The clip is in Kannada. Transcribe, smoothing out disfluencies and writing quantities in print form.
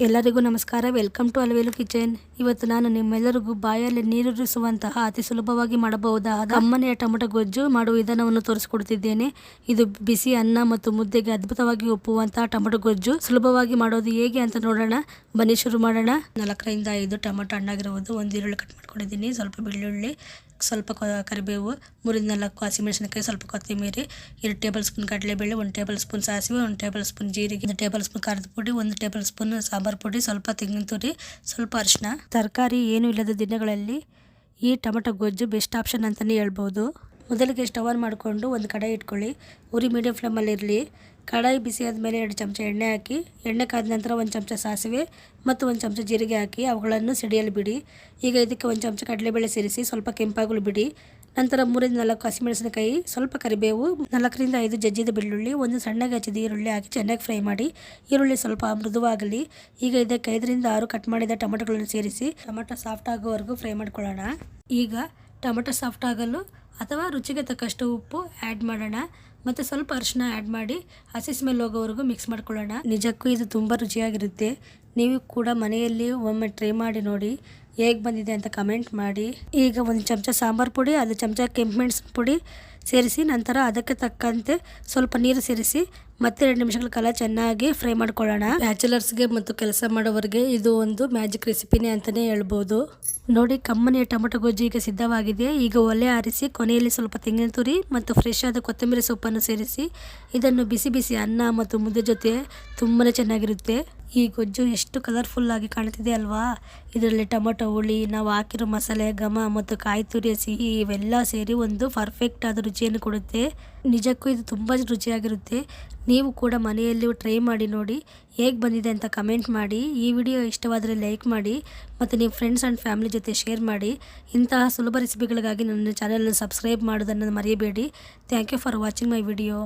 ಎಲ್ಲರಿಗೂ ನಮಸ್ಕಾರ. Welcome to Alavelu kitchen. ಇವತ್ತು ನಾನು ನಿಮ್ಮೆಲ್ಲರಿಗೂ ಬಾಯಲ್ಲಿ ನೀರೂರಿಸುವಂತಹ ಅತಿ ಸುಲಭವಾಗಿ ಮಾಡಬಹುದಾದ ಕಮ್ಮನೆಯ ಟೊಮೆಟೊ ಗೊಜ್ಜು ಮಾಡುವ ವಿಧಾನವನ್ನು ತೋರಿಸಿಕೊಡ್ತಿದ್ದೇನೆ. ಇದು ಬಿಸಿ ಅನ್ನ ಮತ್ತು ಮುದ್ದೆಗೆ ಅದ್ಭುತವಾಗಿ ಒಪ್ಪುವಂತಹ ಟೊಮೆಟೊ ಗೊಜ್ಜು. ಸುಲಭವಾಗಿ ಮಾಡೋದು ಹೇಗೆ ಅಂತ ನೋಡೋಣ. ಬನ್ನಿ ಶುರು ಮಾಡೋಣ. 4 ರಿಂದ 5 ಟೊಮೆಟೊ ಹಣ್ಣಾಗಿರುವುದು, 1 ಈರುಳ್ಳಿ ಕಟ್ ಮಾಡ್ಕೊಂಡಿದ್ದೀನಿ, ಸ್ವಲ್ಪ ಬೆಳ್ಳುಳ್ಳಿ, ಸ್ವಲ್ಪ ಕರಿಬೇವು, 3 ರಿಂದ 4 ಹಸಿಮೆಣಸಿನಕಾಯಿ, ಸ್ವಲ್ಪ ಕೊತ್ತಂಬರಿ, 2 ಟೇಬಲ್ ಸ್ಪೂನ್ ಕಡಲೆಬೇಳೆ, 1 ಟೇಬಲ್ ಸ್ಪೂನ್ ಸಾಸಿವೆ, 1 ಟೇಬಲ್ ಸ್ಪೂನ್ ಜೀರಿಗೆ, 1 ಟೇಬಲ್ ಸ್ಪೂನ್ ಖಾರದ ಪುಡಿ, 1 ಟೇಬಲ್ ಸ್ಪೂನ್ ಸಾಂಬಾರ್ ಪುಡಿ, ಸ್ವಲ್ಪ ತೆಂಗಿನ ತುರಿ, ಸ್ವಲ್ಪ ಅರಿಶಿನ. ತರಕಾರಿ ಏನು ಇಲ್ಲದ ದಿನಗಳಲ್ಲಿ ಈ ಟೊಮೆಟೊ ಗೊಜ್ಜು ಬೆಸ್ಟ್ ಆಪ್ಷನ್ ಅಂತಲೇ ಹೇಳ್ಬೋದು. ಮೊದಲಿಗೆ ಸ್ಟವ್ ಆನ್ ಮಾಡಿಕೊಂಡು ಒಂದು ಕಡಾಯಿ ಇಟ್ಕೊಳ್ಳಿ. ಉರಿ ಮೀಡಿಯಂ ಫ್ಲೇಮಲ್ಲಿ ಇರಲಿ. ಕಡಾಯಿ ಬಿಸಿ ಆದಮೇಲೆ 2 ಚಮಚ ಎಣ್ಣೆ ಹಾಕಿ, ಎಣ್ಣೆ ಕಾದ ನಂತರ 1 ಚಮಚ ಸಾಸಿವೆ ಮತ್ತು 1 ಚಮಚ ಜೀರಿಗೆ ಹಾಕಿ ಅವುಗಳನ್ನು ಸಿಡಿಯಲು ಬಿಡಿ. ಈಗ ಇದಕ್ಕೆ 1 ಚಮಚ ಕಡಲೆಬೇಳೆ ಸೇರಿಸಿ ಸ್ವಲ್ಪ ಕೆಂಪಾಗಲು ಬಿಡಿ. ನಂತರ 3 ರಿಂದ 4 ಹಸಿಮೆಣಸಿನಕಾಯಿ, ಸ್ವಲ್ಪ ಕರಿಬೇವು, 4 ರಿಂದ 5 ಜಜ್ಜಿದ ಬೆಳ್ಳುಳ್ಳಿ, 1 ಸಣ್ಣಗೆ ಹೆಚ್ಚಿದ ಈರುಳ್ಳಿ ಹಾಕಿ ಚೆನ್ನಾಗಿ ಫ್ರೈ ಮಾಡಿ. ಈರುಳ್ಳಿ ಸ್ವಲ್ಪ ಮೃದುವಾಗಲಿ. ಈಗ ಇದಕ್ಕೆ 5 ರಿಂದ 6 ಕಟ್ ಮಾಡಿದ ಟೊಮೆಟೊಗಳನ್ನು ಸೇರಿಸಿ ಟೊಮೆಟೊ ಸಾಫ್ಟ್ ಆಗೋವರೆಗೂ ಫ್ರೈ ಮಾಡ್ಕೊಳ್ಳೋಣ. ಈಗ ಟೊಮೆಟೊ ಸಾಫ್ಟ್ ಆಗಲು ಅಥವಾ ರುಚಿಗೆ ತಕ್ಕಷ್ಟು ಉಪ್ಪು ಆ್ಯಡ್ ಮಾಡೋಣ ಮತ್ತು ಸ್ವಲ್ಪ ಅರಿಶಿನ ಆ್ಯಡ್ ಮಾಡಿ ಹಸಿ ಸ್ಮೆಲ್ ಹೋಗೋವರೆಗೂ ಮಿಕ್ಸ್ ಮಾಡ್ಕೊಳ್ಳೋಣ. ನಿಜಕ್ಕೂ ಇದು ತುಂಬ ರುಚಿಯಾಗಿರುತ್ತೆ. ನೀವು ಕೂಡ ಮನೆಯಲ್ಲಿ ಒಮ್ಮೆ ಟ್ರೈ ಮಾಡಿ ನೋಡಿ, ಹೇಗೆ ಬಂದಿದೆ ಅಂತ ಕಮೆಂಟ್ ಮಾಡಿ. ಈಗ 1 ಚಮಚ ಸಾಂಬಾರು ಪುಡಿ, 1 ಚಮಚ ಕೆಂಪು ಮೆಣಸಿನ ಪುಡಿ ಸೇರಿಸಿ ನಂತರ ಅದಕ್ಕೆ ತಕ್ಕಂತೆ ಸ್ವಲ್ಪ ನೀರು ಸೇರಿಸಿ ಮತ್ತೆ 2 ನಿಮಿಷಗಳ ಕಾಲ ಚೆನ್ನಾಗಿ ಫ್ರೈ ಮಾಡ್ಕೊಳ್ಳೋಣ. ಬ್ಯಾಚುಲರ್ಸ್ಗೆ ಮತ್ತು ಕೆಲಸ ಮಾಡೋವರಿಗೆ ಇದು ಒಂದು ಮ್ಯಾಜಿಕ್ ರೆಸಿಪಿನೇ ಅಂತಲೇ ಹೇಳ್ಬೋದು. ನೋಡಿ, ಕಮ್ಮನೆಯ ಟೊಮೆಟೊ ಗೊಜ್ಜು ಈಗ ಸಿದ್ಧವಾಗಿದೆ. ಈಗ ಒಲೆ ಆರಿಸಿ ಕೊನೆಯಲ್ಲಿ ಸ್ವಲ್ಪ ತೆಂಗಿನ ತುರಿ ಮತ್ತು ಫ್ರೆಶ್ ಆದ ಕೊತ್ತಂಬರಿ ಸೊಪ್ಪನ್ನು ಸೇರಿಸಿ ಇದನ್ನು ಬಿಸಿ ಬಿಸಿ ಅನ್ನ ಮತ್ತು ಮುದ್ದೆ ಜೊತೆ ತುಂಬಾ ಚೆನ್ನಾಗಿರುತ್ತೆ. ಈ ಗೊಜ್ಜು ಎಷ್ಟು ಕಲರ್ಫುಲ್ ಆಗಿ ಕಾಣ್ತಿದೆ ಅಲ್ವಾ. ಇದರಲ್ಲಿ ಟೊಮೆಟೊ ಹುಳಿ, ನಾವು ಹಾಕಿರೋ ಮಸಾಲೆ, ಘಮ ಮತ್ತು ಕಾಯಿ ತುರಿಯ ಸಿಹಿ ಇವೆಲ್ಲ ಸೇರಿ ಒಂದು ಪರ್ಫೆಕ್ಟ್ ಆದ ರುಚಿಯನ್ನು ಕೊಡುತ್ತೆ. ನಿಜಕ್ಕೂ ಇದು ತುಂಬ ರುಚಿಯಾಗಿರುತ್ತೆ. ನೀವು ಕೂಡ ಮನೆಯಲ್ಲಿ ಟ್ರೈ ಮಾಡಿ ನೋಡಿ, ಹೇಗೆ ಬಂದಿದೆ ಅಂತ ಕಮೆಂಟ್ ಮಾಡಿ. ಈ ವಿಡಿಯೋ ಇಷ್ಟವಾದರೆ ಲೈಕ್ ಮಾಡಿ ಮತ್ತು ನಿಮ್ಮ ಫ್ರೆಂಡ್ಸ್ ಆ್ಯಂಡ್ ಫ್ಯಾಮಿಲಿ ಜೊತೆ ಶೇರ್ ಮಾಡಿ. ಇಂತಹ ಸುಲಭ ರೆಸಿಪಿಗಳಿಗಾಗಿ ನನ್ನ ಚಾನಲನ್ನು ಸಬ್ಸ್ಕ್ರೈಬ್ ಮಾಡೋದನ್ನು ಮರೆಯಬೇಡಿ. Thank you for watching my video.